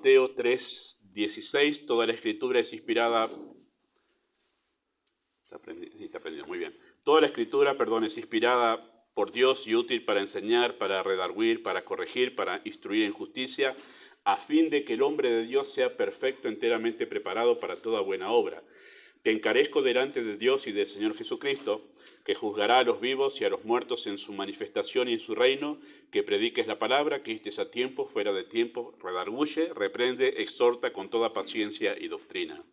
Timoteo 3:16, toda la escritura es inspirada. Sí, está aprendido, muy bien. Toda la escritura, es inspirada por Dios y útil para enseñar, para redarguir, para corregir, para instruir en justicia, a fin de que el hombre de Dios sea perfecto, enteramente preparado para toda buena obra. Te encarezco delante de Dios y del Señor Jesucristo, que juzgará a los vivos y a los muertos en su manifestación y en su reino, que prediques la palabra, que estés a tiempo, fuera de tiempo, redarguye, reprende, exhorta con toda paciencia y doctrina.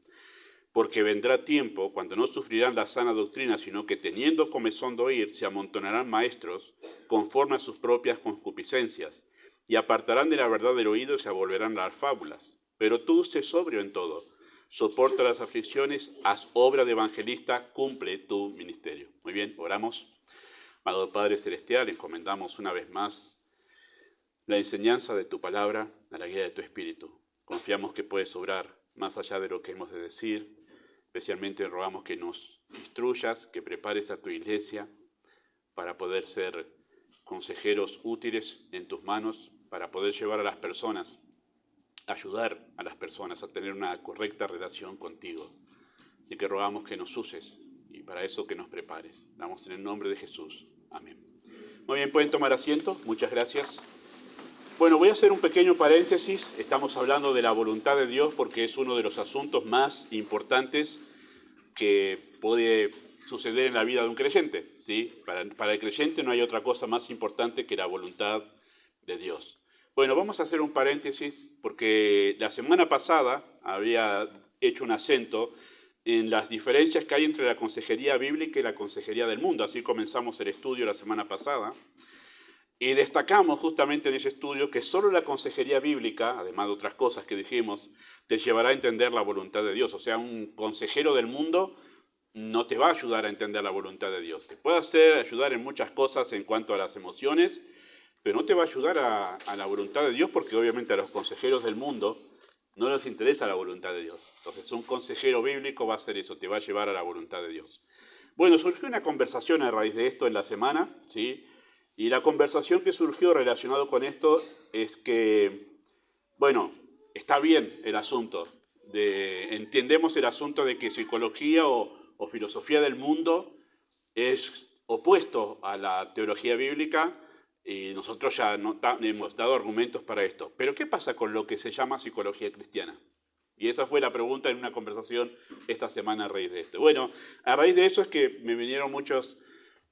Porque vendrá tiempo cuando no sufrirán la sana doctrina, sino que teniendo comezón de oír, se amontonarán maestros conforme a sus propias concupiscencias, y apartarán de la verdad del oído y se volverán a las fábulas. Pero tú sé sobrio en todo, soporta las aflicciones, haz obra de evangelista, cumple tu ministerio. Muy bien, oramos. Amado Padre Celestial, encomendamos una vez más la enseñanza de tu palabra a la guía de tu Espíritu. Confiamos que puedes obrar más allá de lo que hemos de decir. Especialmente rogamos que nos instruyas, que prepares a tu iglesia para poder ser consejeros útiles en tus manos, para poder llevar a las personas, ayudar a las personas a tener una correcta relación contigo. Así que rogamos que nos uses y para eso que nos prepares. Damos en el nombre de Jesús. Amén. Muy bien, pueden tomar asiento. Muchas gracias. Bueno, voy a hacer un pequeño paréntesis. Estamos hablando de la voluntad de Dios porque es uno de los asuntos más importantes que puede suceder en la vida de un creyente, ¿sí? Para el creyente no hay otra cosa más importante que la voluntad de Dios. Bueno, vamos a hacer un paréntesis porque la semana pasada había hecho un acento en las diferencias que hay entre la consejería bíblica y la consejería del mundo. Así comenzamos el estudio la semana pasada. Y destacamos justamente en ese estudio que solo la consejería bíblica, además de otras cosas que dijimos, te llevará a entender la voluntad de Dios. O sea, un consejero del mundo no te va a ayudar a entender la voluntad de Dios. Te puede ayudar en muchas cosas en cuanto a las emociones, pero no te va a ayudar a la voluntad de Dios porque obviamente a los consejeros del mundo no les interesa la voluntad de Dios. Entonces un consejero bíblico va a hacer eso, te va a llevar a la voluntad de Dios. Bueno, surgió una conversación a raíz de esto en la semana, ¿sí? Y la conversación que surgió relacionado con esto es que, bueno, está bien el asunto, entendemos el asunto de que psicología o filosofía del mundo es opuesto a la teología bíblica y nosotros ya hemos dado argumentos para esto. Pero ¿qué pasa con lo que se llama psicología cristiana? Y esa fue la pregunta en una conversación esta semana a raíz de esto. Bueno, a raíz de eso es que me vinieron muchos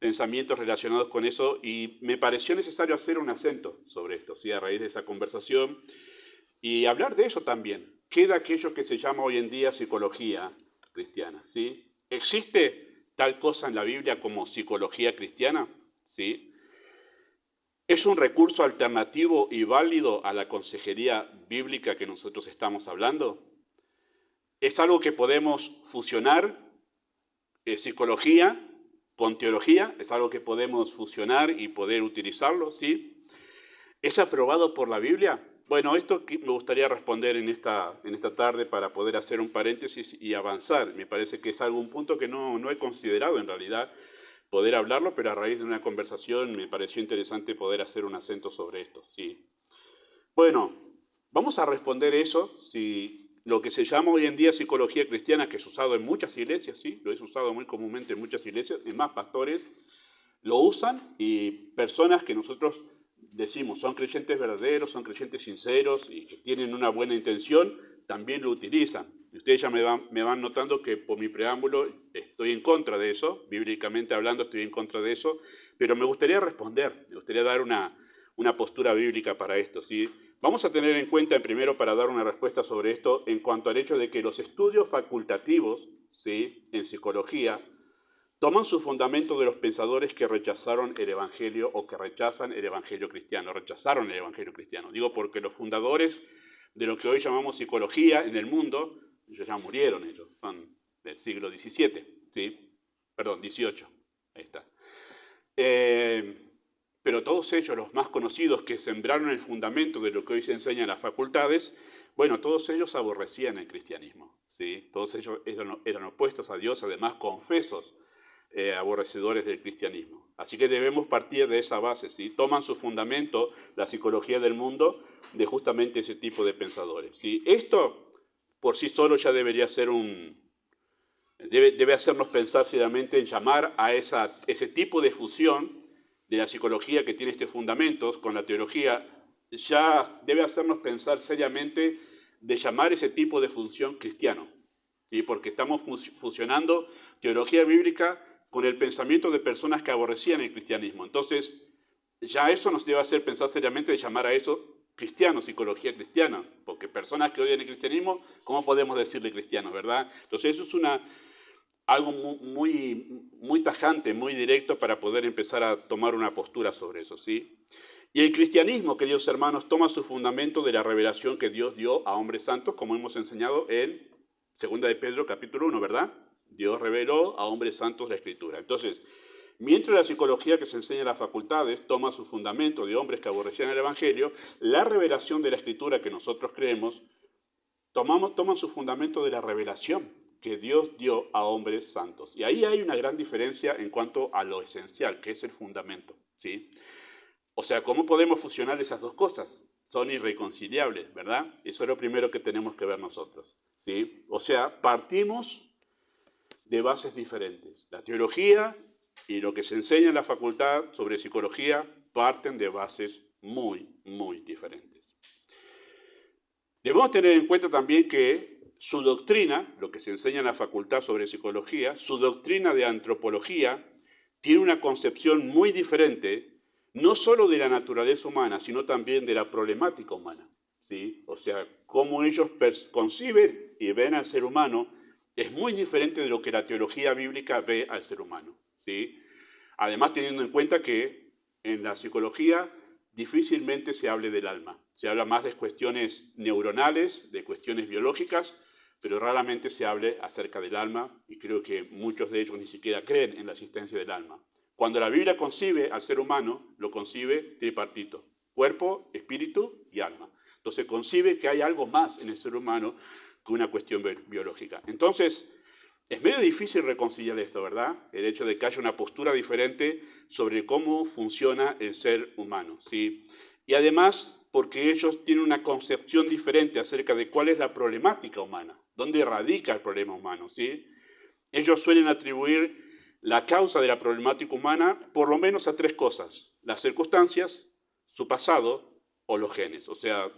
pensamientos relacionados con eso y me pareció necesario hacer un acento sobre esto, ¿sí? A raíz de esa conversación y hablar de eso también. ¿Qué de aquello que se llama hoy en día psicología cristiana? ¿Sí? ¿Existe tal cosa en la Biblia como psicología cristiana? ¿Sí? ¿Es un recurso alternativo y válido a la consejería bíblica que nosotros estamos hablando? ¿Es algo que podemos fusionar, psicología con teología? ¿Es algo que podemos fusionar y poder utilizarlo? ¿Sí? ¿Es aprobado por la Biblia? Bueno, esto me gustaría responder en esta tarde para poder hacer un paréntesis y avanzar. Me parece que es algún punto que no he considerado en realidad poder hablarlo, pero a raíz de una conversación me pareció interesante poder hacer un acento sobre esto. ¿Sí? Bueno, vamos a responder eso, si lo que se llama hoy en día psicología cristiana, que es usado en muchas iglesias, sí, lo es usado muy comúnmente en muchas iglesias, y más pastores lo usan y personas que nosotros decimos son creyentes verdaderos, son creyentes sinceros y que tienen una buena intención, también lo utilizan. Y ustedes ya me van notando que por mi preámbulo estoy en contra de eso, bíblicamente hablando estoy en contra de eso, pero me gustaría responder, me gustaría dar una postura bíblica para esto, ¿sí? Vamos a tener en cuenta, primero, para dar una respuesta sobre esto, en cuanto al hecho de que los estudios facultativos, ¿sí?, en psicología, toman su fundamento de los pensadores que rechazaron el Evangelio o que rechazan el Evangelio cristiano, rechazaron el Evangelio cristiano. Digo porque los fundadores de lo que hoy llamamos psicología en el mundo, ellos ya murieron, ellos son del siglo XVII, ¿sí? Perdón, XVIII, ahí está. Pero todos ellos, los más conocidos que sembraron el fundamento de lo que hoy se enseña en las facultades, bueno, todos ellos aborrecían el cristianismo, ¿sí? Todos ellos eran opuestos a Dios, además confesos aborrecedores del cristianismo. Así que debemos partir de esa base, ¿sí? Toman su fundamento, la psicología del mundo, de justamente ese tipo de pensadores, ¿sí? Esto por sí solo ya debería ser debe hacernos pensar seriamente en llamar a ese tipo de fusión de la psicología que tiene estos fundamentos con la teología, ya debe hacernos pensar seriamente de llamar ese tipo de función cristiano, ¿sí? Porque estamos fusionando teología bíblica con el pensamiento de personas que aborrecían el cristianismo. Entonces, ya eso nos debe hacer pensar seriamente de llamar a eso cristiano, psicología cristiana, porque personas que odian el cristianismo, ¿cómo podemos decirle cristianos, verdad? Entonces, eso es algo muy tajante, muy directo para poder empezar a tomar una postura sobre eso, ¿sí? Y el cristianismo, queridos hermanos, toma su fundamento de la revelación que Dios dio a hombres santos, como hemos enseñado en 2 de Pedro capítulo 1, ¿verdad? Dios reveló a hombres santos la Escritura. Entonces, mientras la psicología que se enseña en las facultades toma su fundamento de hombres que aborrecían el Evangelio, la revelación de la Escritura que nosotros creemos toma su fundamento de la revelación que Dios dio a hombres santos. Y ahí hay una gran diferencia en cuanto a lo esencial, que es el fundamento, ¿sí? O sea, ¿cómo podemos fusionar esas dos cosas? Son irreconciliables, ¿verdad? Eso es lo primero que tenemos que ver nosotros, ¿sí? O sea, partimos de bases diferentes. La teología y lo que se enseña en la facultad sobre psicología parten de bases muy diferentes. Debemos tener en cuenta también que su doctrina, lo que se enseña en la facultad sobre psicología, su doctrina de antropología, tiene una concepción muy diferente, no solo de la naturaleza humana, sino también de la problemática humana, ¿sí? O sea, cómo ellos conciben y ven al ser humano es muy diferente de lo que la teología bíblica ve al ser humano, ¿sí? Además, teniendo en cuenta que en la psicología difícilmente se hable del alma. Se habla más de cuestiones neuronales, de cuestiones biológicas, pero raramente se hable acerca del alma, y creo que muchos de ellos ni siquiera creen en la existencia del alma. Cuando la Biblia concibe al ser humano, lo concibe tripartito: cuerpo, espíritu y alma. Entonces concibe que hay algo más en el ser humano que una cuestión biológica. Entonces, es medio difícil reconciliar esto, ¿verdad? El hecho de que haya una postura diferente sobre cómo funciona el ser humano, ¿sí? Y además, porque ellos tienen una concepción diferente acerca de cuál es la problemática humana, dónde radica el problema humano, ¿sí? Ellos suelen atribuir la causa de la problemática humana por lo menos a tres cosas: las circunstancias, su pasado o los genes. O sea,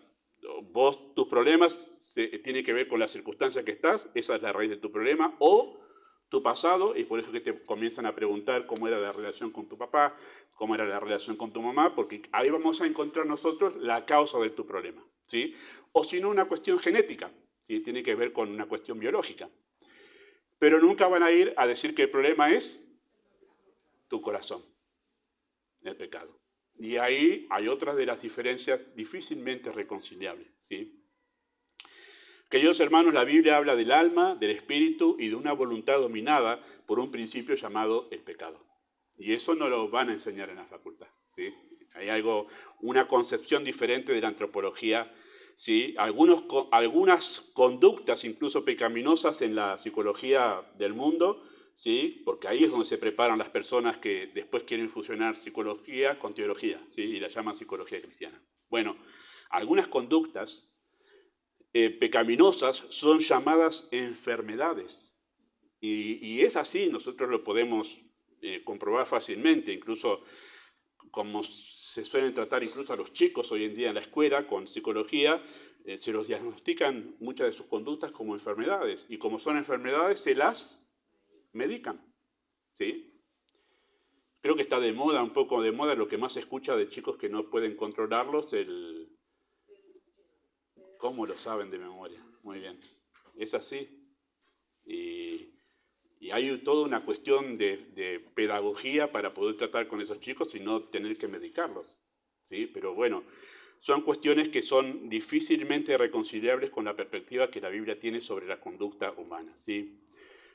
tus problemas tienen que ver con las circunstancias que estás, esa es la raíz de tu problema, o tu pasado, y por eso que te comienzan a preguntar cómo era la relación con tu papá, cómo era la relación con tu mamá, porque ahí vamos a encontrar nosotros la causa de tu problema, ¿sí? O si no, una cuestión genética, ¿sí? Tiene que ver con una cuestión biológica. Pero nunca van a ir a decir que el problema es tu corazón, el pecado. Y ahí hay otras de las diferencias difícilmente reconciliables, ¿sí? Queridos hermanos, la Biblia habla del alma, del espíritu y de una voluntad dominada por un principio llamado el pecado. Y eso no lo van a enseñar en la facultad, ¿sí? Hay una concepción diferente de la antropología, ¿sí? Algunas conductas incluso pecaminosas en la psicología del mundo, ¿sí? Porque ahí es donde se preparan las personas que después quieren fusionar psicología con teología, ¿sí? Y la llaman psicología cristiana. Bueno, algunas conductas pecaminosas son llamadas enfermedades. Y es así, nosotros lo podemos comprobar fácilmente, incluso como se suelen tratar incluso a los chicos hoy en día en la escuela con psicología, se los diagnostican muchas de sus conductas como enfermedades, y como son enfermedades se las medican, ¿sí? Creo que está de moda, un poco de moda, lo que más se escucha de chicos que no pueden controlarlos, ¿cómo lo saben de memoria? Muy bien, es así. Y hay toda una cuestión de pedagogía para poder tratar con esos chicos y no tener que medicarlos, ¿sí? Pero bueno, son cuestiones que son difícilmente reconciliables con la perspectiva que la Biblia tiene sobre la conducta humana, ¿sí?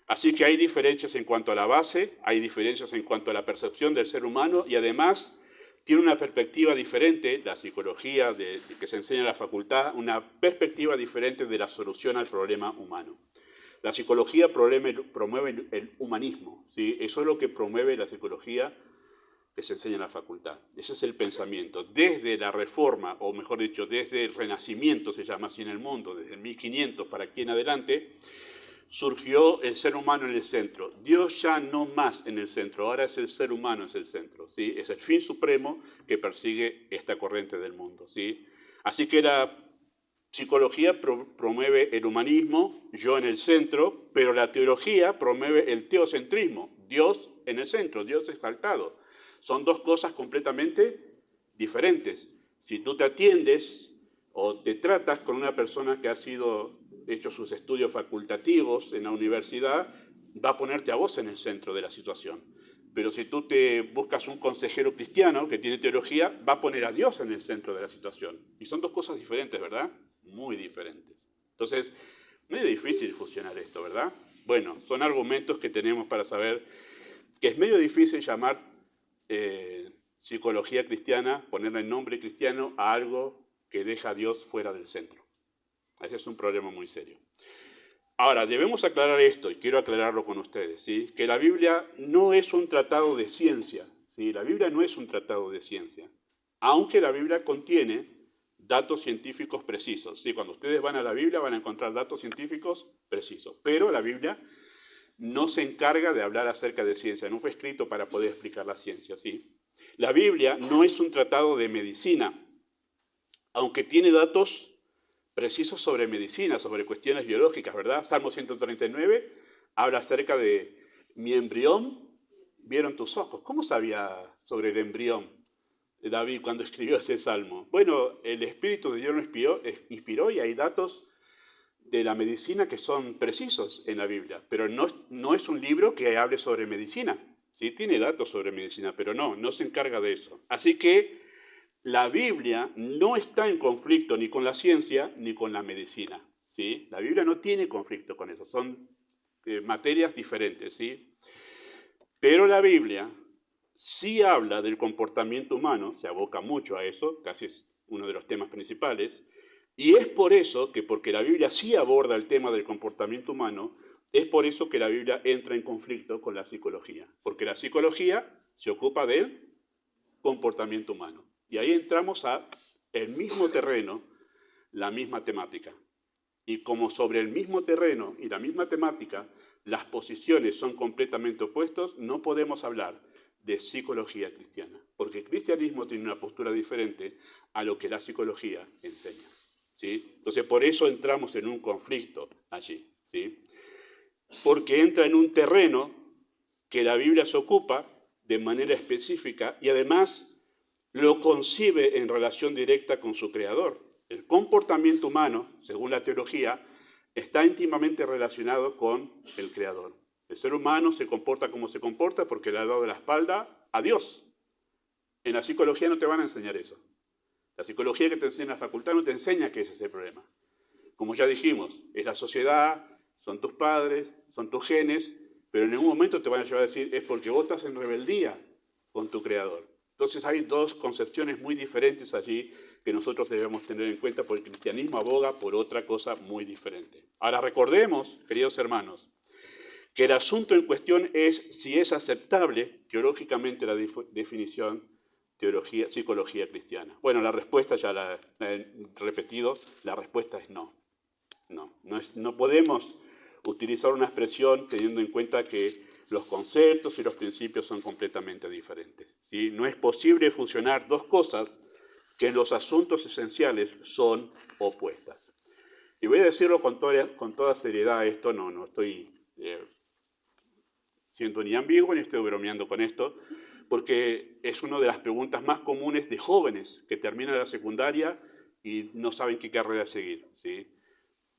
Así que hay diferencias en cuanto a la base, hay diferencias en cuanto a la percepción del ser humano, y además tiene una perspectiva diferente, la psicología que se enseña en la facultad, una perspectiva diferente de la solución al problema humano. La psicología promueve el humanismo, ¿sí? Eso es lo que promueve la psicología que se enseña en la facultad. Ese es el pensamiento. Desde la Reforma, o mejor dicho, desde el Renacimiento, se llama así en el mundo, desde el 1500 para aquí en adelante, surgió el ser humano en el centro. Dios ya no más en el centro, ahora es el ser humano es el centro, ¿sí? Es el fin supremo que persigue esta corriente del mundo, ¿sí? Así que la psicología promueve el humanismo, yo en el centro, pero la teología promueve el teocentrismo, Dios en el centro, Dios exaltado. Son dos cosas completamente diferentes. Si tú te atiendes o te tratas con una persona que ha hecho sus estudios facultativos en la universidad, va a ponerte a vos en el centro de la situación. Pero si tú te buscas un consejero cristiano que tiene teología, va a poner a Dios en el centro de la situación. Y son dos cosas diferentes, ¿verdad? Muy diferentes. Entonces, no es difícil fusionar esto, ¿verdad? Bueno, son argumentos que tenemos para saber que es medio difícil llamar psicología cristiana, ponerle el nombre cristiano a algo que deja a Dios fuera del centro. Ese es un problema muy serio. Ahora, debemos aclarar esto, y quiero aclararlo con ustedes, ¿sí? Que la Biblia no es un tratado de ciencia, ¿sí? La Biblia no es un tratado de ciencia, aunque la Biblia contiene datos científicos precisos, ¿sí? Cuando ustedes van a la Biblia van a encontrar datos científicos precisos, pero la Biblia no se encarga de hablar acerca de ciencia, no fue escrito para poder explicar la ciencia, ¿sí? La Biblia no es un tratado de medicina, aunque tiene datos precisos sobre medicina, sobre cuestiones biológicas, ¿verdad? Salmo 139 habla acerca de mi embrión, vieron tus ojos. ¿Cómo sabía sobre el embrión David cuando escribió ese salmo? Bueno, el Espíritu de Dios lo inspiró y hay datos de la medicina que son precisos en la Biblia, pero no es un libro que hable sobre medicina. Sí, tiene datos sobre medicina, pero no se encarga de eso. Así que la Biblia no está en conflicto ni con la ciencia ni con la medicina, ¿sí? La Biblia no tiene conflicto con eso, son materias diferentes, ¿sí? Pero la Biblia sí habla del comportamiento humano, se aboca mucho a eso, casi es uno de los temas principales, y es por eso que, porque la Biblia sí aborda el tema del comportamiento humano, es por eso que la Biblia entra en conflicto con la psicología, porque la psicología se ocupa del comportamiento humano. Y ahí entramos a el mismo terreno, la misma temática. Y como sobre el mismo terreno y la misma temática, las posiciones son completamente opuestas, no podemos hablar de psicología cristiana, porque el cristianismo tiene una postura diferente a lo que la psicología enseña, ¿sí? Entonces, por eso entramos en un conflicto allí, ¿sí? Porque entra en un terreno que la Biblia se ocupa de manera específica y además lo concibe en relación directa con su creador. El comportamiento humano, según la teología, está íntimamente relacionado con el creador. El ser humano se comporta como se comporta porque le ha dado la espalda a Dios. En la psicología no te van a enseñar eso. La psicología que te enseña en la facultad no te enseña que ese es el problema. Como ya dijimos, es la sociedad, son tus padres, son tus genes, pero en ningún momento te van a llevar a decir es porque vos estás en rebeldía con tu creador. Entonces hay dos concepciones muy diferentes allí que nosotros debemos tener en cuenta porque el cristianismo aboga por otra cosa muy diferente. Ahora recordemos, queridos hermanos, que el asunto en cuestión es si es aceptable teológicamente la definición psicología cristiana. Bueno, la respuesta ya la he repetido, la respuesta es no. No podemos utilizar una expresión teniendo en cuenta que los conceptos y los principios son completamente diferentes, ¿sí? No es posible fusionar dos cosas que en los asuntos esenciales son opuestas. Y voy a decirlo con toda seriedad, esto no estoy siendo ni ambiguo ni estoy bromeando con esto, porque es una de las preguntas más comunes de jóvenes que terminan la secundaria y no saben qué carrera seguir, ¿sí?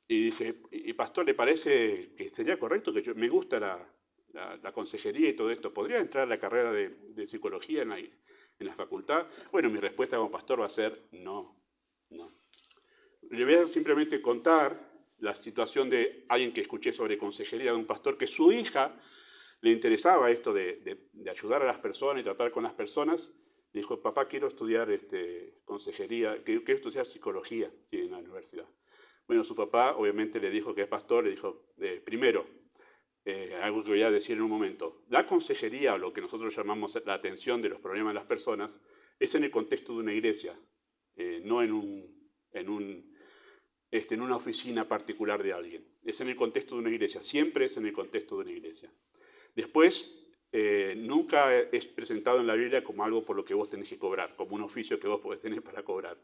Y dice, y pastor, ¿le parece que sería correcto que me gusta la consejería y todo esto? ¿Podría entrar a la carrera de psicología en la facultad? Bueno, mi respuesta como pastor va a ser no. Le voy a simplemente contar la situación de alguien que escuché sobre consejería de un pastor que su hija le interesaba esto de ayudar a las personas y tratar con las personas. Le dijo, papá, quiero estudiar consejería, quiero estudiar psicología, sí, en la universidad. Bueno, su papá obviamente le dijo que es pastor, le dijo, primero, algo que voy a decir en un momento, la consejería, o lo que nosotros llamamos la atención de los problemas de las personas, es en el contexto de una iglesia, no en una oficina particular de alguien. Es en el contexto de una iglesia, siempre es en el contexto de una iglesia. Después, nunca es presentado en la Biblia como algo por lo que vos tenés que cobrar, como un oficio que vos podés tener para cobrar.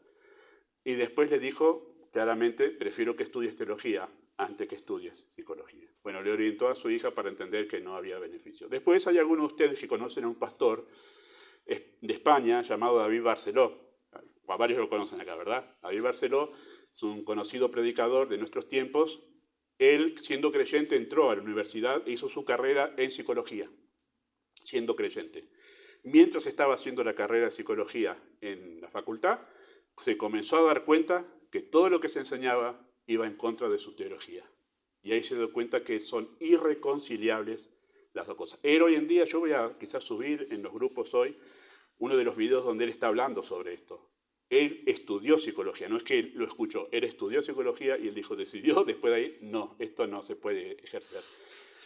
Y después le dijo claramente, prefiero que estudies teología antes que estudies psicología. Bueno, le orientó a su hija para entender que no había beneficio. Después hay algunos de ustedes que conocen a un pastor de España llamado David Barceló. A varios lo conocen acá, ¿verdad? David Barceló es un conocido predicador de nuestros tiempos. Él, siendo creyente, entró a la universidad e hizo su carrera en psicología, siendo creyente. Mientras estaba haciendo la carrera de psicología en la facultad, se comenzó a dar cuenta que todo lo que se enseñaba iba en contra de su teología. Y ahí se dio cuenta que son irreconciliables las dos cosas. Él hoy en día, yo voy a quizás subir en los grupos hoy uno de los videos donde él está hablando sobre esto. Él estudió psicología, no es que él lo escuchó, él estudió psicología y él dijo, decidió después de ahí, no, esto no se puede ejercer.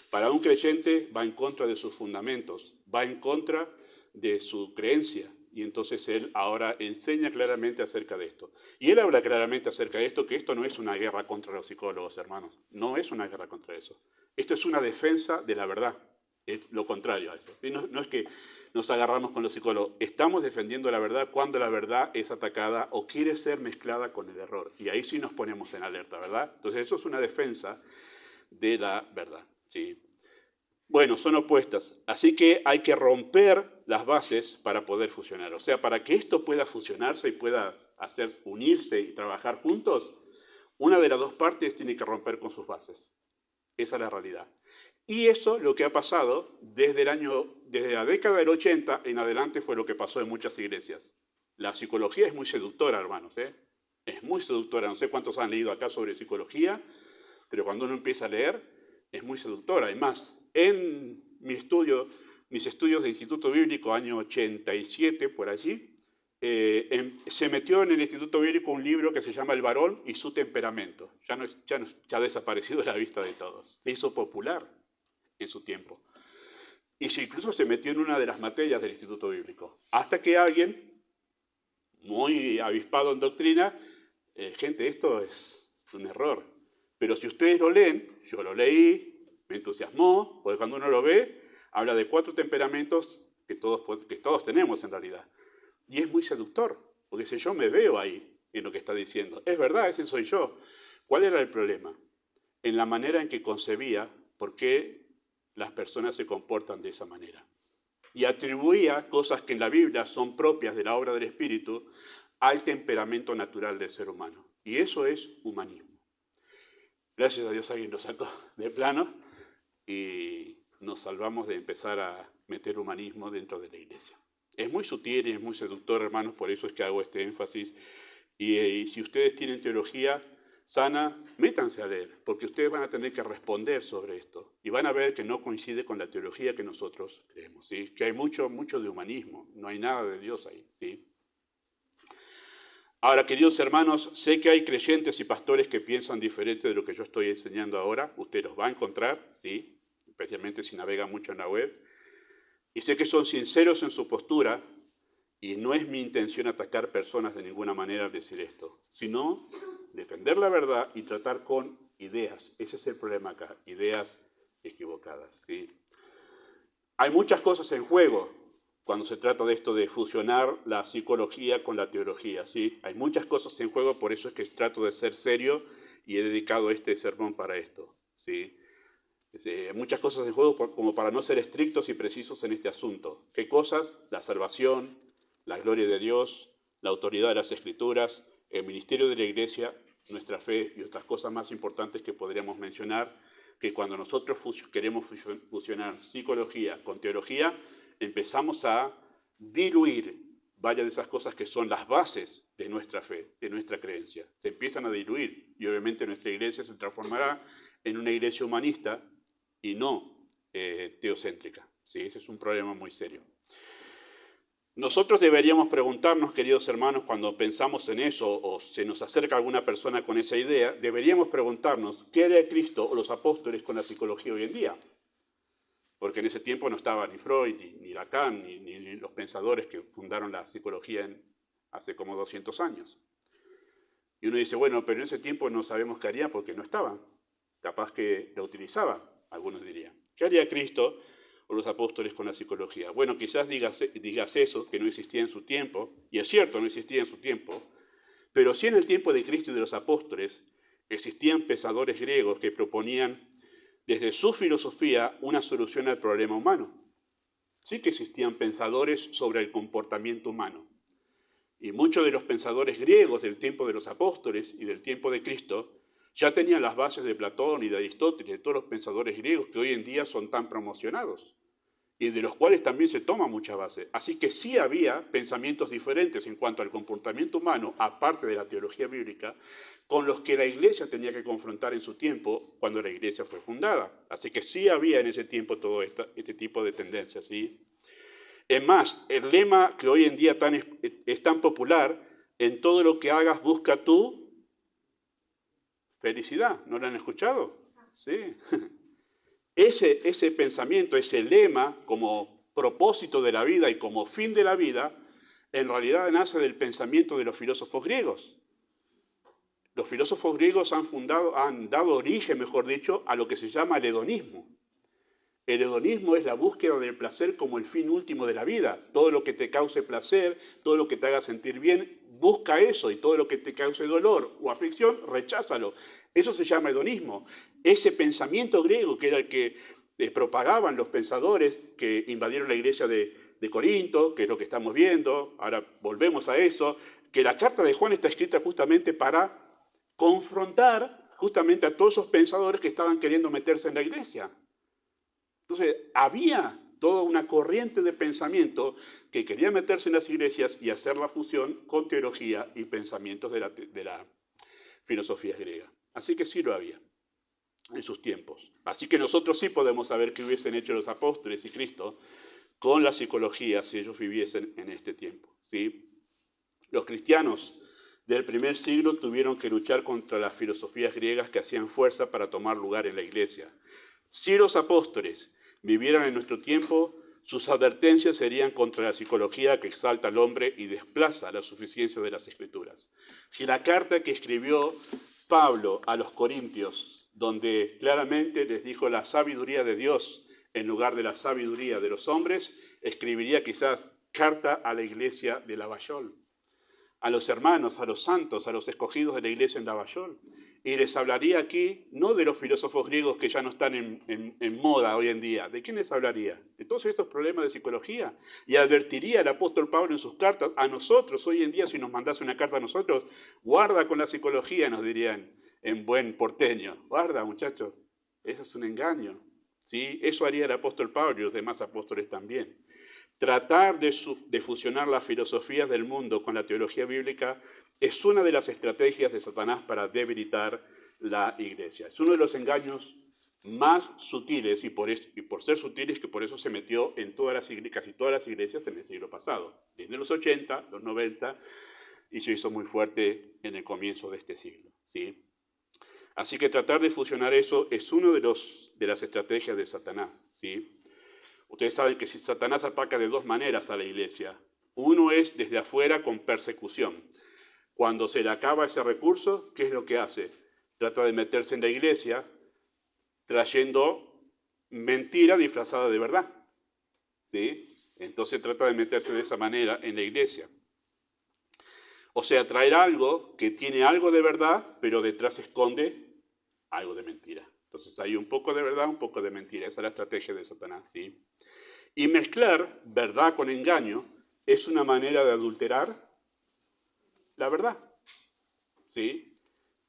Para un creyente va en contra de sus fundamentos, va en contra de su creencia. Y entonces él ahora enseña claramente acerca de esto. Y él habla claramente acerca de esto, que esto no es una guerra contra los psicólogos, hermanos. No es una guerra contra eso. Esto es una defensa de la verdad. Es lo contrario a eso. ¿Sí? No es que nos agarramos con los psicólogos. Estamos defendiendo la verdad cuando la verdad es atacada o quiere ser mezclada con el error. Y ahí sí nos ponemos en alerta, ¿verdad? Entonces eso es una defensa de la verdad. ¿Sí? Bueno, son opuestas, así que hay que romper las bases para poder fusionar. O sea, para que esto pueda fusionarse y pueda unirse y trabajar juntos, una de las dos partes tiene que romper con sus bases. Esa es la realidad. Y eso, lo que ha pasado desde la década del 80 en adelante, fue lo que pasó en muchas iglesias. La psicología es muy seductora, hermanos, ¿eh? Es muy seductora. No sé cuántos han leído acá sobre psicología, pero cuando uno empieza a leer, es muy seductora. Además, en mis estudios de Instituto Bíblico, año 87, por allí, se metió en el Instituto Bíblico un libro que se llama El varón y su temperamento. Ya ha desaparecido de la vista de todos. Se hizo popular en su tiempo. Y incluso se metió en una de las materias del Instituto Bíblico. Hasta que alguien, muy avispado en doctrina, gente, esto es un error. Pero si ustedes lo leen, yo lo leí, me entusiasmó, porque cuando uno lo ve, habla de 4 temperamentos que todos tenemos en realidad. Y es muy seductor, porque si yo me veo ahí en lo que está diciendo, es verdad, ese soy yo. ¿Cuál era el problema? En la manera en que concebía por qué las personas se comportan de esa manera. Y atribuía cosas que en la Biblia son propias de la obra del Espíritu al temperamento natural del ser humano. Y eso es humanismo. Gracias a Dios alguien lo sacó de plano y nos salvamos de empezar a meter humanismo dentro de la iglesia. Es muy sutil y es muy seductor, hermanos, por eso es que hago este énfasis. Y si ustedes tienen teología sana, métanse a leer, porque ustedes van a tener que responder sobre esto. Y van a ver que no coincide con la teología que nosotros creemos, ¿sí? Que hay mucho de humanismo, no hay nada de Dios ahí, ¿sí? Ahora, queridos hermanos, sé que hay creyentes y pastores que piensan diferente de lo que yo estoy enseñando ahora. Usted los va a encontrar, ¿sí? Especialmente si navega mucho en la web. Y sé que son sinceros en su postura, y no es mi intención atacar personas de ninguna manera al decir esto, sino defender la verdad y tratar con ideas. Ese es el problema acá, ideas equivocadas, ¿sí? Hay muchas cosas en juego cuando se trata de esto de fusionar la psicología con la teología, ¿sí? Hay muchas cosas en juego, por eso es que trato de ser serio y he dedicado este sermón para esto, ¿sí? Hay muchas cosas en juego como para no ser estrictos y precisos en este asunto. ¿Qué cosas? La salvación, la gloria de Dios, la autoridad de las Escrituras, el ministerio de la Iglesia, nuestra fe y otras cosas más importantes que podríamos mencionar, que cuando nosotros queremos fusionar psicología con teología, empezamos a diluir varias de esas cosas que son las bases de nuestra fe, de nuestra creencia. Se empiezan a diluir y obviamente nuestra iglesia se transformará en una iglesia humanista y no teocéntrica. ¿Sí? Ese es un problema muy serio. Nosotros deberíamos preguntarnos, queridos hermanos, cuando pensamos en eso o se nos acerca alguna persona con esa idea, deberíamos preguntarnos, ¿qué haría Cristo o los apóstoles con la psicología hoy en día? Porque en ese tiempo no estaba ni Freud, ni Lacan, ni los pensadores que fundaron la psicología hace como 200 años. Y uno dice, bueno, pero en ese tiempo no sabemos qué haría porque no estaban. Capaz que la utilizaban, algunos dirían. ¿Qué haría Cristo o los apóstoles con la psicología? Bueno, quizás digas eso, que no existía en su tiempo, y es cierto, no existía en su tiempo, pero sí en el tiempo de Cristo y de los apóstoles existían pensadores griegos que proponían desde su filosofía una solución al problema humano. Sí que existían pensadores sobre el comportamiento humano. Y muchos de los pensadores griegos del tiempo de los apóstoles y del tiempo de Cristo ya tenían las bases de Platón y de Aristóteles, de todos los pensadores griegos que hoy en día son tan promocionados y de los cuales también se toma mucha base. Así que sí había pensamientos diferentes en cuanto al comportamiento humano, aparte de la teología bíblica, con los que la Iglesia tenía que confrontar en su tiempo cuando la Iglesia fue fundada. Así que sí había en ese tiempo todo este tipo de tendencias, ¿sí? Es más, el lema que hoy en día es tan popular, en todo lo que hagas busca tu felicidad. ¿No lo han escuchado? Sí. Ese pensamiento, ese lema como propósito de la vida y como fin de la vida, en realidad nace del pensamiento de los filósofos griegos. Los filósofos griegos han dado origen, mejor dicho, a lo que se llama el hedonismo. El hedonismo es la búsqueda del placer como el fin último de la vida. Todo lo que te cause placer, todo lo que te haga sentir bien, busca eso, y todo lo que te cause dolor o aflicción, recházalo. Eso se llama hedonismo. Ese pensamiento griego, que era el que propagaban los pensadores que invadieron la iglesia de Corinto, que es lo que estamos viendo, ahora volvemos a eso, que la carta de Juan está escrita justamente para confrontar justamente a todos esos pensadores que estaban queriendo meterse en la iglesia. Entonces, había toda una corriente de pensamiento que quería meterse en las iglesias y hacer la fusión con teología y pensamientos de la filosofía griega. Así que sí lo había en sus tiempos. Así que nosotros sí podemos saber qué hubiesen hecho los apóstoles y Cristo con la psicología si ellos viviesen en este tiempo, ¿sí? Los cristianos del primer siglo tuvieron que luchar contra las filosofías griegas que hacían fuerza para tomar lugar en la iglesia. Si los apóstoles vivieran en nuestro tiempo, sus advertencias serían contra la psicología que exalta al hombre y desplaza la suficiencia de las Escrituras. Si la carta que escribió Pablo a los Corintios, donde claramente les dijo la sabiduría de Dios en lugar de la sabiduría de los hombres, escribiría quizás carta a la iglesia de Lavallol, a los hermanos, a los santos, a los escogidos de la iglesia en Lavallol. Y les hablaría aquí, no de los filósofos griegos que ya no están en moda hoy en día. ¿De quién les hablaría? De todos estos problemas de psicología. Y advertiría el apóstol Pablo en sus cartas a nosotros hoy en día, si nos mandase una carta a nosotros, guarda con la psicología, nos dirían en buen porteño. Guarda, muchachos, eso es un engaño. ¿Sí? Eso haría el apóstol Pablo y los demás apóstoles también. Tratar de fusionar las filosofías del mundo con la teología bíblica es una de las estrategias de Satanás para debilitar la iglesia. Es uno de los engaños más sutiles y por ser sutiles que por eso se metió en casi todas las iglesias en el siglo pasado, desde los 80, los 90, y se hizo muy fuerte en el comienzo de este siglo, ¿sí? Así que tratar de fusionar eso es una de las estrategias de Satanás, ¿sí? Ustedes saben que si Satanás ataca de dos maneras a la iglesia. Uno es desde afuera con persecución. Cuando se le acaba ese recurso, ¿qué es lo que hace? Trata de meterse en la iglesia trayendo mentira disfrazada de verdad, ¿sí? Entonces trata de meterse de esa manera en la iglesia. O sea, traer algo que tiene algo de verdad, pero detrás esconde algo de mentira. Entonces hay un poco de verdad, un poco de mentira. Esa es la estrategia de Satanás, ¿sí? Y mezclar verdad con engaño es una manera de adulterar la verdad, ¿sí?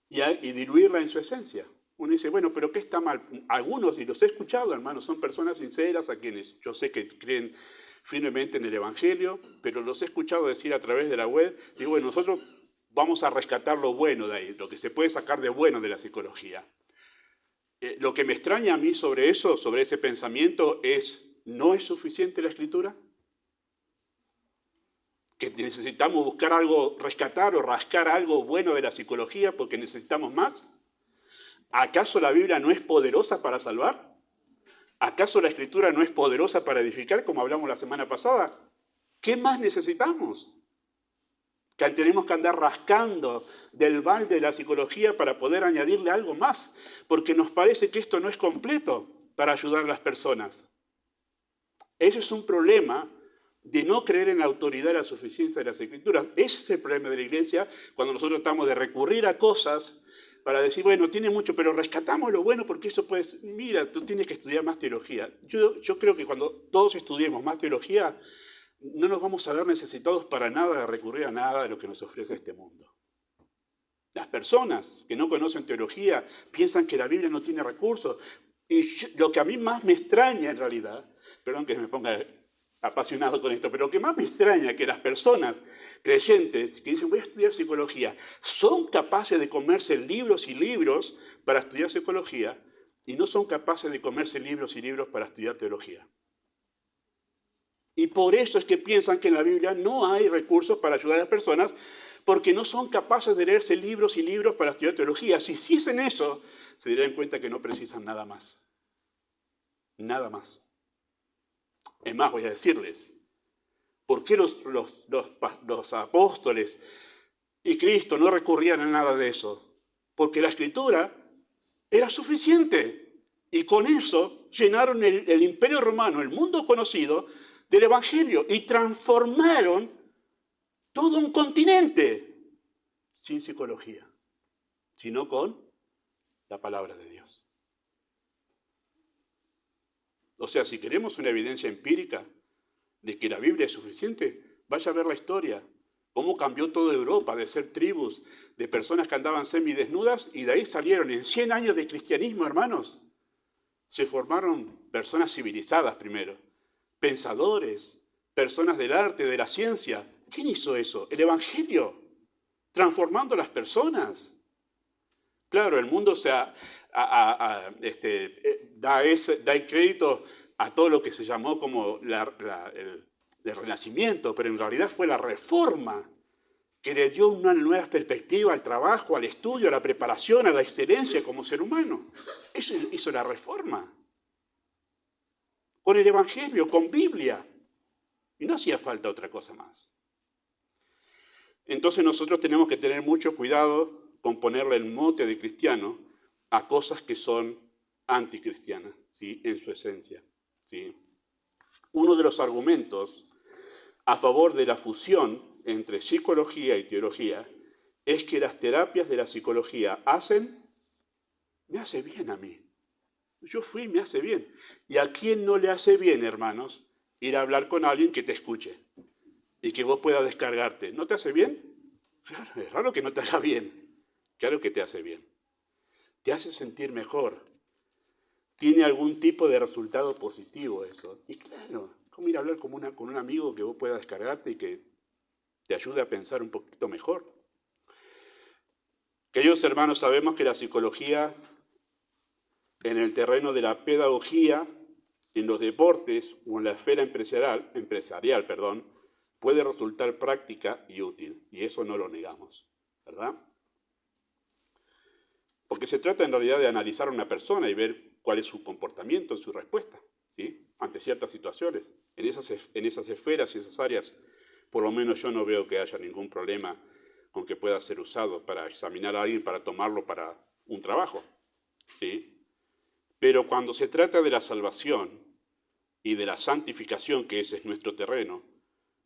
Y diluirla en su esencia. Uno dice, bueno, pero ¿qué está mal? Algunos, y los he escuchado, hermanos, son personas sinceras a quienes yo sé que creen firmemente en el Evangelio, pero los he escuchado decir a través de la web, digo, bueno, nosotros vamos a rescatar lo bueno de ahí, lo que se puede sacar de bueno de la psicología. Lo que me extraña a mí sobre eso, sobre ese pensamiento, es, ¿no es suficiente la Escritura? ¿Que necesitamos buscar algo, rescatar o rascar algo bueno de la psicología porque necesitamos más? ¿Acaso la Biblia no es poderosa para salvar? ¿Acaso la Escritura no es poderosa para edificar, como hablamos la semana pasada? ¿Qué más necesitamos? Que tenemos que andar rascando del balde de la psicología para poder añadirle algo más, porque nos parece que esto no es completo para ayudar a las personas. Ese es un problema de no creer en la autoridad y la suficiencia de las Escrituras. Ese es el problema de la iglesia cuando nosotros tratamos de recurrir a cosas para decir, bueno, tiene mucho, pero rescatamos lo bueno porque eso puede... Mira, tú tienes que estudiar más teología. Yo creo que cuando todos estudiemos más teología, no nos vamos a ver necesitados para nada de recurrir a nada de lo que nos ofrece este mundo. Las personas que no conocen teología piensan que la Biblia no tiene recursos. Y lo que a mí más me extraña en realidad, perdón que me ponga apasionado con esto, pero lo que más me extraña es que las personas creyentes que dicen voy a estudiar psicología, son capaces de comerse libros y libros para estudiar psicología y no son capaces de comerse libros y libros para estudiar teología. Y por eso es que piensan que en la Biblia no hay recursos para ayudar a las personas, porque no son capaces de leerse libros y libros para estudiar teología. Si hiciesen eso, se darían cuenta que no precisan nada más. Nada más. Es más, voy a decirles, ¿por qué los apóstoles y Cristo no recurrían a nada de eso? Porque la Escritura era suficiente. Y con eso llenaron el Imperio Romano, el mundo conocido, del Evangelio y transformaron todo un continente sin psicología, sino con la palabra de Dios. O sea, si queremos una evidencia empírica de que la Biblia es suficiente, vaya a ver la historia. Cómo cambió toda Europa de ser tribus, de personas que andaban semidesnudas y de ahí salieron en 100 años de cristianismo, hermanos. Se formaron personas civilizadas primero, pensadores, personas del arte, de la ciencia. ¿Quién hizo eso? El Evangelio, transformando las personas. Claro, el mundo da el crédito a todo lo que se llamó como el Renacimiento, pero en realidad fue la Reforma que le dio una nueva perspectiva al trabajo, al estudio, a la preparación, a la excelencia como ser humano. Eso hizo la Reforma. Con el Evangelio, con Biblia. Y no hacía falta otra cosa más. Entonces nosotros tenemos que tener mucho cuidado con ponerle el mote de cristiano a cosas que son anticristianas, ¿sí? En su esencia, ¿sí? Uno de los argumentos a favor de la fusión entre psicología y teología es que las terapias de la psicología me hace bien a mí. Yo fui, me hace bien. ¿Y a quién no le hace bien, hermanos, ir a hablar con alguien que te escuche y que vos puedas descargarte? ¿No te hace bien? Claro, es raro que no te haga bien. Claro que te hace bien. Te hace sentir mejor. Tiene algún tipo de resultado positivo eso. Y claro, como ir a hablar con un amigo que vos puedas descargarte y que te ayude a pensar un poquito mejor. Queridos hermanos, sabemos que la psicología en el terreno de la pedagogía, en los deportes o en la esfera empresarial, puede resultar práctica y útil. Y eso no lo negamos, ¿verdad? Porque se trata en realidad de analizar a una persona y ver cuál es su comportamiento, su respuesta, ¿sí? Ante ciertas situaciones. En esas esferas y esas áreas, por lo menos yo no veo que haya ningún problema con que pueda ser usado para examinar a alguien, para tomarlo para un trabajo, ¿sí? Pero cuando se trata de la salvación y de la santificación, que ese es nuestro terreno,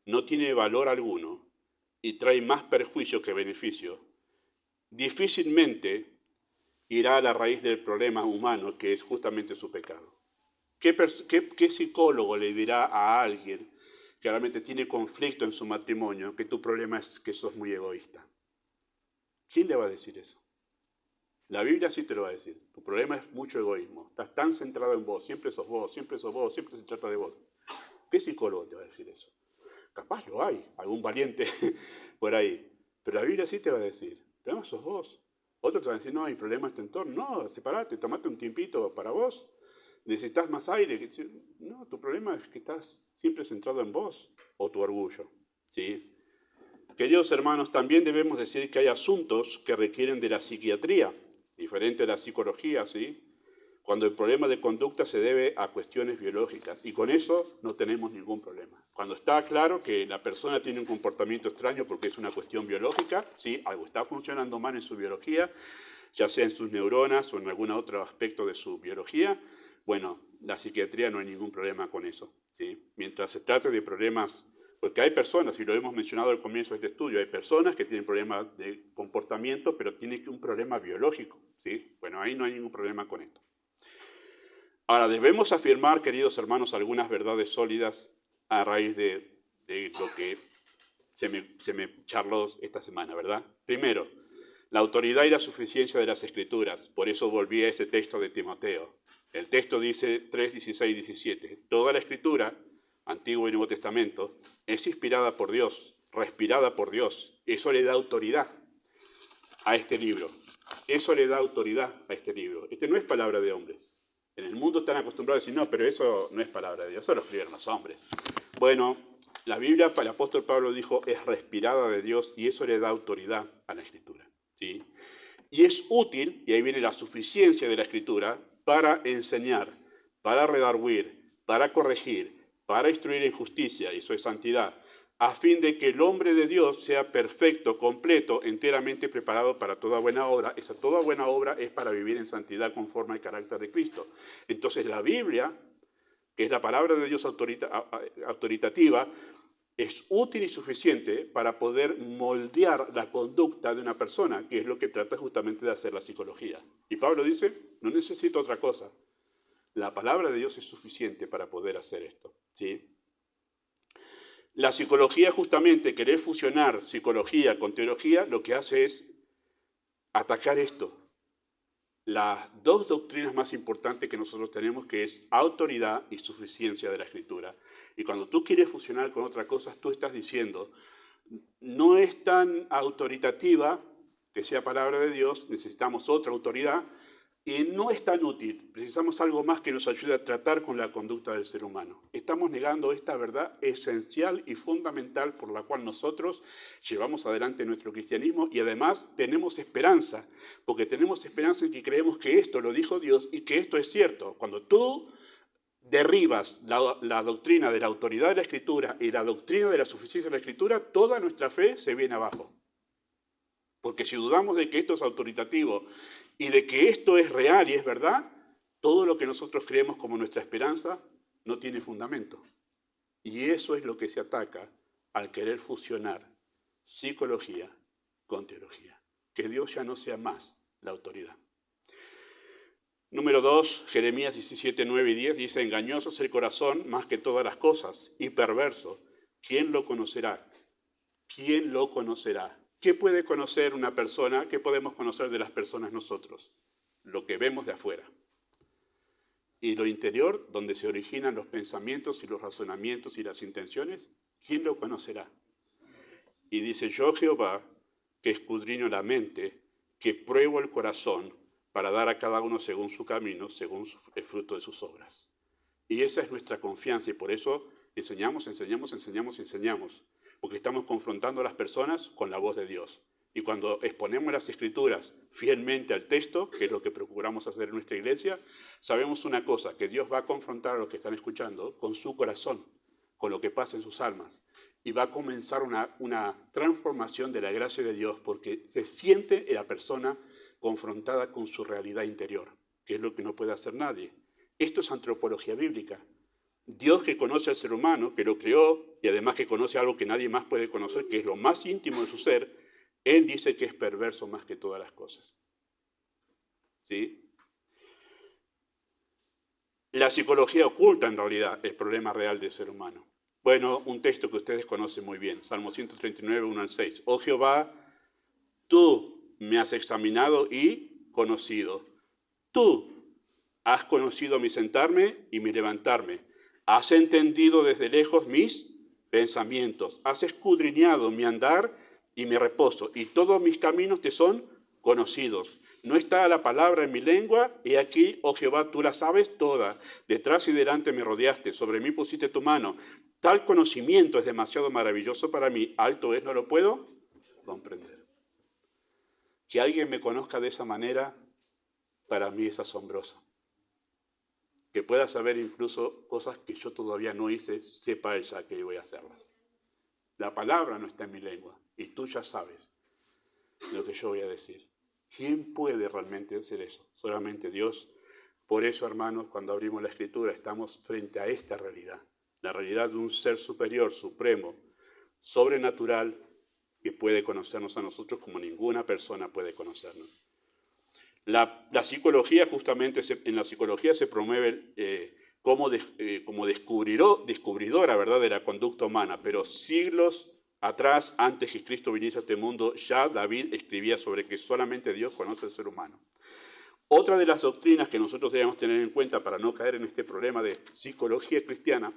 no tiene valor alguno y trae más perjuicio que beneficio, difícilmente irá a la raíz del problema humano, que es justamente su pecado. ¿Qué psicólogo le dirá a alguien que realmente tiene conflicto en su matrimonio que tu problema es que sos muy egoísta? ¿Quién le va a decir eso? La Biblia sí te lo va a decir. Tu problema es mucho egoísmo. Estás tan centrado en vos, siempre sos vos, siempre se trata de vos. ¿Qué psicólogo te va a decir eso? Capaz lo hay, algún valiente por ahí. Pero la Biblia sí te va a decir, el problema sos vos. Otros te van a decir, no, el problema es tu entorno. No, separate, tomate un tiempito para vos. Necesitas más aire. No, tu problema es que estás siempre centrado en vos o tu orgullo, ¿sí? Queridos hermanos, también debemos decir que hay asuntos que requieren de la psiquiatría, diferente de la psicología, ¿sí? Cuando el problema de conducta se debe a cuestiones biológicas. Y con eso no tenemos ningún problema. Cuando está claro que la persona tiene un comportamiento extraño porque es una cuestión biológica, ¿sí? Algo está funcionando mal en su biología, ya sea en sus neuronas o en algún otro aspecto de su biología, bueno, la psiquiatría no hay ningún problema con eso, ¿sí? Mientras se trate de problemas, porque hay personas, y lo hemos mencionado al comienzo de este estudio, hay personas que tienen problemas de comportamiento, pero tienen un problema biológico, ¿sí? Bueno, ahí no hay ningún problema con esto. Ahora, debemos afirmar, queridos hermanos, algunas verdades sólidas a raíz de lo que se me charló esta semana, ¿verdad? Primero, la autoridad y la suficiencia de las Escrituras. Por eso volví a ese texto de Timoteo. El texto dice 3, 16 y 17. Toda la Escritura, Antiguo y Nuevo Testamento, es inspirada por Dios, respirada por Dios. Eso le da autoridad a este libro. Eso le da autoridad a este libro. Este no es palabra de hombres. En el mundo están acostumbrados a decir, no, pero eso no es palabra de Dios, eso lo escribieron los hombres. Bueno, la Biblia, el apóstol Pablo dijo, es respirada de Dios y eso le da autoridad a la Escritura, ¿sí? Y es útil, y ahí viene la suficiencia de la Escritura, para enseñar, para redarguir, para corregir, para instruir en justicia, y eso es santidad, a fin de que el hombre de Dios sea perfecto, completo, enteramente preparado para toda buena obra. Esa toda buena obra es para vivir en santidad conforme al carácter de Cristo. Entonces la Biblia, que es la palabra de Dios autoritativa, es útil y suficiente para poder moldear la conducta de una persona, que es lo que trata justamente de hacer la psicología. Y Pablo dice, no necesito otra cosa. La palabra de Dios es suficiente para poder hacer esto, ¿sí? La psicología, justamente, querer fusionar psicología con teología, lo que hace es atacar esto. Las dos doctrinas más importantes que nosotros tenemos, que es autoridad y suficiencia de la Escritura. Y cuando tú quieres fusionar con otra cosa, tú estás diciendo, no es tan autoritativa que sea palabra de Dios, necesitamos otra autoridad, y no es tan útil, precisamos algo más que nos ayude a tratar con la conducta del ser humano. Estamos negando esta verdad esencial y fundamental por la cual nosotros llevamos adelante nuestro cristianismo y además tenemos esperanza, porque tenemos esperanza en que creemos que esto lo dijo Dios y que esto es cierto. Cuando tú derribas la doctrina de la autoridad de la Escritura y la doctrina de la suficiencia de la Escritura, toda nuestra fe se viene abajo. Porque si dudamos de que esto es autoritativo y de que esto es real y es verdad, todo lo que nosotros creemos como nuestra esperanza no tiene fundamento. Y eso es lo que se ataca al querer fusionar psicología con teología. Que Dios ya no sea más la autoridad. Número 2, Jeremías 17, 9 y 10 dice, engañoso es el corazón más que todas las cosas y perverso. ¿Quién lo conocerá? ¿Quién lo conocerá? ¿Qué puede conocer una persona? ¿Qué podemos conocer de las personas nosotros? Lo que vemos de afuera. Y lo interior, donde se originan los pensamientos y los razonamientos y las intenciones, ¿quién lo conocerá? Y dice, yo Jehová, que escudriño la mente, que pruebo el corazón para dar a cada uno según su camino, según el fruto de sus obras. Y esa es nuestra confianza y por eso enseñamos, porque estamos confrontando a las personas con la voz de Dios. Y cuando exponemos las Escrituras fielmente al texto, que es lo que procuramos hacer en nuestra iglesia, sabemos una cosa, que Dios va a confrontar a los que están escuchando con su corazón, con lo que pasa en sus almas. Y va a comenzar una transformación de la gracia de Dios, porque se siente en la persona confrontada con su realidad interior, que es lo que no puede hacer nadie. Esto es antropología bíblica. Dios, que conoce al ser humano, que lo creó y además que conoce algo que nadie más puede conocer, que es lo más íntimo de su ser, Él dice que es perverso más que todas las cosas. ¿Sí? La psicología oculta en realidad el problema real del ser humano. Bueno, un texto que ustedes conocen muy bien, Salmo 139, 1 al 6. Oh Jehová, tú me has examinado y conocido. Tú has conocido mi sentarme y mi levantarme. Has entendido desde lejos mis pensamientos. Has escudriñado mi andar y mi reposo. Y todos mis caminos te son conocidos. No está la palabra en mi lengua, y aquí, oh Jehová, tú la sabes toda. Detrás y delante me rodeaste, sobre mí pusiste tu mano. Tal conocimiento es demasiado maravilloso para mí, alto es, no lo puedo comprender. Que alguien me conozca de esa manera, para mí es asombroso. Que pueda saber incluso cosas que yo todavía no hice, sepa ella que voy a hacerlas. La palabra no está en mi lengua y tú ya sabes lo que yo voy a decir. ¿Quién puede realmente hacer eso? Solamente Dios. Por eso, hermanos, cuando abrimos la Escritura estamos frente a esta realidad. La realidad de un ser superior, supremo, sobrenatural, que puede conocernos a nosotros como ninguna persona puede conocernos. La psicología, justamente, en la psicología se promueve como descubridora, ¿verdad?, de la conducta humana, pero siglos atrás, antes que Cristo viniese a este mundo, ya David escribía sobre que solamente Dios conoce al ser humano. Otra de las doctrinas que nosotros debemos tener en cuenta para no caer en este problema de psicología cristiana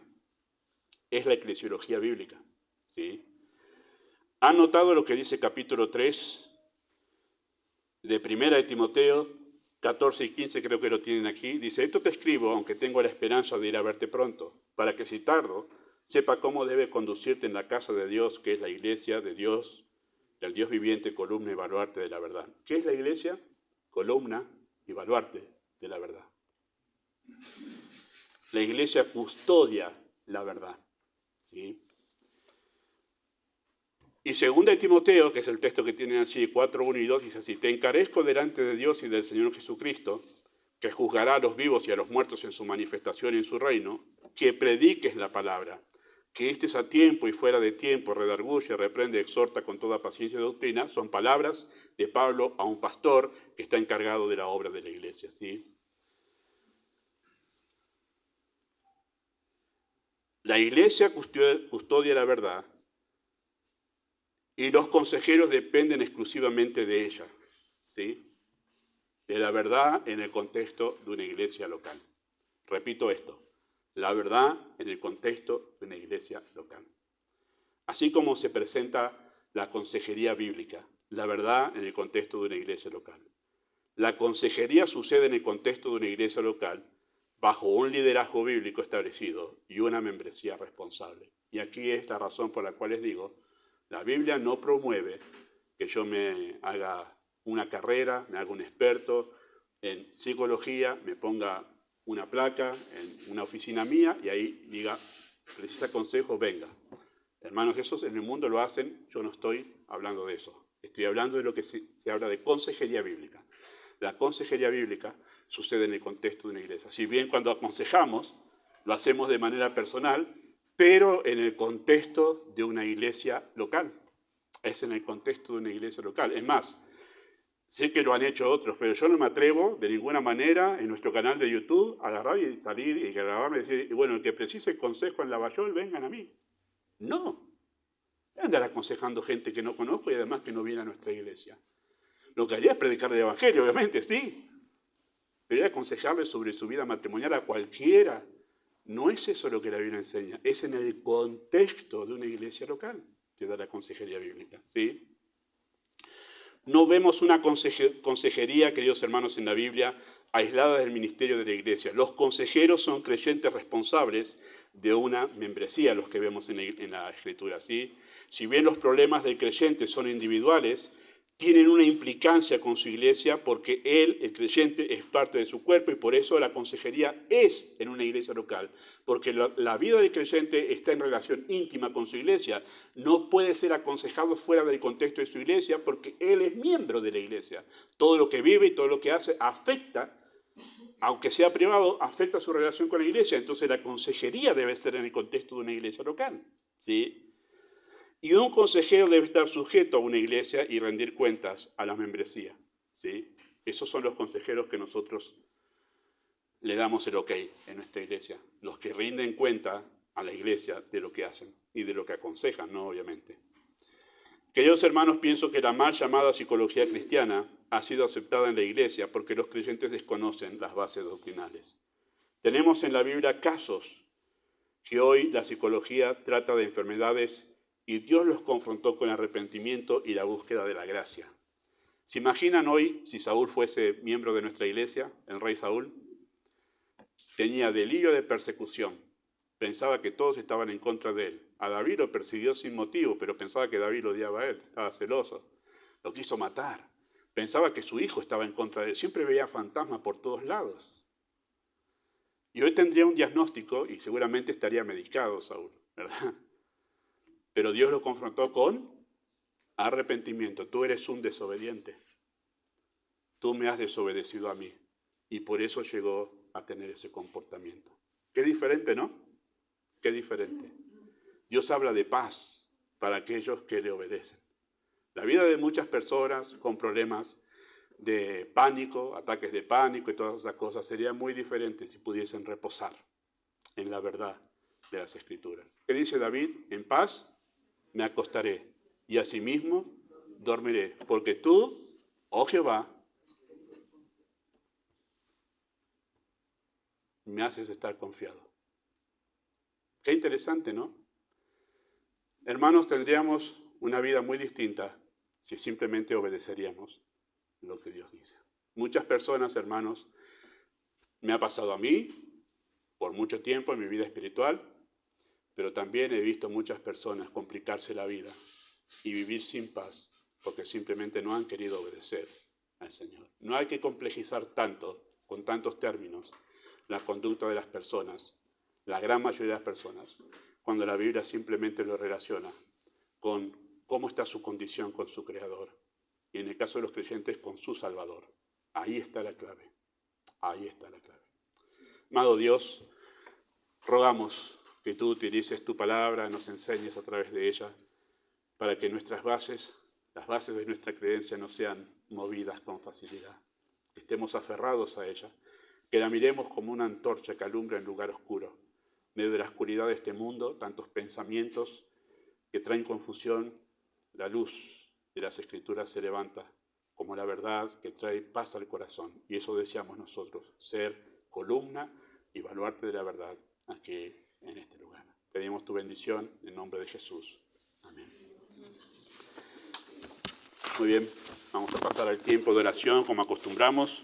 es la eclesiología bíblica, ¿sí? ¿Han notado lo que dice capítulo 3 de Primera de Timoteo, 14 y 15, creo que lo tienen aquí? Dice: esto te escribo, aunque tengo la esperanza de ir a verte pronto, para que si tardo, sepa cómo debe conducirte en la casa de Dios, que es la iglesia de Dios, del Dios viviente, columna y baluarte de la verdad. ¿Qué es la iglesia? Columna y baluarte de la verdad. La iglesia custodia la verdad, ¿sí? Y segunda de Timoteo, que es el texto que tienen allí, 4, 1 y 2, dice así: te encarezco delante de Dios y del Señor Jesucristo, que juzgará a los vivos y a los muertos en su manifestación y en su reino, que prediques la palabra, que estés a tiempo y fuera de tiempo, redarguye, reprende, exhorta con toda paciencia y doctrina. Son palabras de Pablo a un pastor que está encargado de la obra de la iglesia, ¿sí? La iglesia custodia la verdad y los consejeros dependen exclusivamente de ella, ¿sí? De la verdad en el contexto de una iglesia local. Repito esto: la verdad en el contexto de una iglesia local. Así como se presenta la consejería bíblica, la verdad en el contexto de una iglesia local. La consejería sucede en el contexto de una iglesia local, bajo un liderazgo bíblico establecido y una membresía responsable. Y aquí es la razón por la cual les digo: la Biblia no promueve que yo me haga una carrera, me haga un experto en psicología, me ponga una placa en una oficina mía y ahí diga: precisa consejo, venga. Hermanos, esos en el mundo lo hacen, yo no estoy hablando de eso. Estoy hablando de lo que se habla de consejería bíblica. La consejería bíblica sucede en el contexto de una iglesia. Si bien cuando aconsejamos, lo hacemos de manera personal, pero en el contexto de una iglesia local. Es en el contexto de una iglesia local. Es más, sé que lo han hecho otros, pero yo no me atrevo de ninguna manera en nuestro canal de YouTube a agarrar y salir y grabarme y decir: bueno, el que precise consejo en Lavallol, vengan a mí. No. Andar aconsejando gente que no conozco y además que no viene a nuestra iglesia. Lo que haría es predicar el evangelio, obviamente, sí. Pero aconsejarle sobre su vida matrimonial a cualquiera. No es eso lo que la Biblia enseña. Es en el contexto de una iglesia local que da la consejería bíblica, ¿sí? No vemos una consejería, queridos hermanos, en la Biblia aislada del ministerio de la iglesia. Los consejeros son creyentes responsables de una membresía, los que vemos en la Escritura, ¿sí? Si bien los problemas del creyente son individuales, tienen una implicancia con su iglesia porque él, el creyente, es parte de su cuerpo y por eso la consejería es en una iglesia local. Porque la vida del creyente está en relación íntima con su iglesia. No puede ser aconsejado fuera del contexto de su iglesia porque él es miembro de la iglesia. Todo lo que vive y todo lo que hace afecta, aunque sea privado, afecta su relación con la iglesia. Entonces la consejería debe ser en el contexto de una iglesia local, ¿sí? Y un consejero debe estar sujeto a una iglesia y rendir cuentas a la membresía, ¿sí? Esos son los consejeros que nosotros le damos el ok en nuestra iglesia. Los que rinden cuenta a la iglesia de lo que hacen y de lo que aconsejan, ¿no? Obviamente. Queridos hermanos, pienso que la mal llamada psicología cristiana ha sido aceptada en la iglesia porque los creyentes desconocen las bases doctrinales. Tenemos en la Biblia casos que hoy la psicología trata de enfermedades y Dios los confrontó con arrepentimiento y la búsqueda de la gracia. ¿Se imaginan hoy si Saúl fuese miembro de nuestra iglesia, el rey Saúl? Tenía delirio de persecución, Pensaba que todos estaban en contra de él. A David lo persiguió sin motivo, pero pensaba que David lo odiaba a él. Estaba celoso. Lo quiso matar. Pensaba que su hijo estaba en contra de él. Siempre veía fantasmas por todos lados. Y hoy tendría un diagnóstico y seguramente estaría medicado Saúl, ¿verdad? Pero Dios lo confrontó con arrepentimiento. Tú eres un desobediente. Tú me has desobedecido a mí. Y por eso llegó a tener ese comportamiento. Qué diferente, ¿no? Qué diferente. Dios habla de paz para aquellos que le obedecen. La vida de muchas personas con problemas de pánico, ataques de pánico y todas esas cosas sería muy diferente si pudiesen reposar en la verdad de las Escrituras. ¿Qué dice David? En paz me acostaré y asimismo dormiré, porque tú, oh Jehová, me haces estar confiado. Qué interesante, ¿no? Hermanos, tendríamos una vida muy distinta si simplemente obedeceríamos lo que Dios dice. Muchas personas, hermanos, me ha pasado a mí por mucho tiempo en mi vida espiritual, pero también he visto muchas personas complicarse la vida y vivir sin paz porque simplemente no han querido obedecer al Señor. No hay que complejizar tanto, con tantos términos, la conducta de las personas, la gran mayoría de las personas, cuando la Biblia simplemente lo relaciona con cómo está su condición con su Creador y en el caso de los creyentes con su Salvador. Ahí está la clave, ahí está la clave. Amado Dios, rogamos que tú utilices tu palabra, nos enseñes a través de ella, para que nuestras bases, las bases de nuestra creencia no sean movidas con facilidad, que estemos aferrados a ella, que la miremos como una antorcha que alumbra en lugar oscuro. En medio de la oscuridad de este mundo, tantos pensamientos que traen confusión, la luz de las Escrituras se levanta como la verdad que trae paz al corazón. Y eso deseamos nosotros, ser columna y baluarte de la verdad aquí en este lugar. Pedimos tu bendición en nombre de Jesús. Amén. Muy bien, vamos a pasar al tiempo de oración como acostumbramos.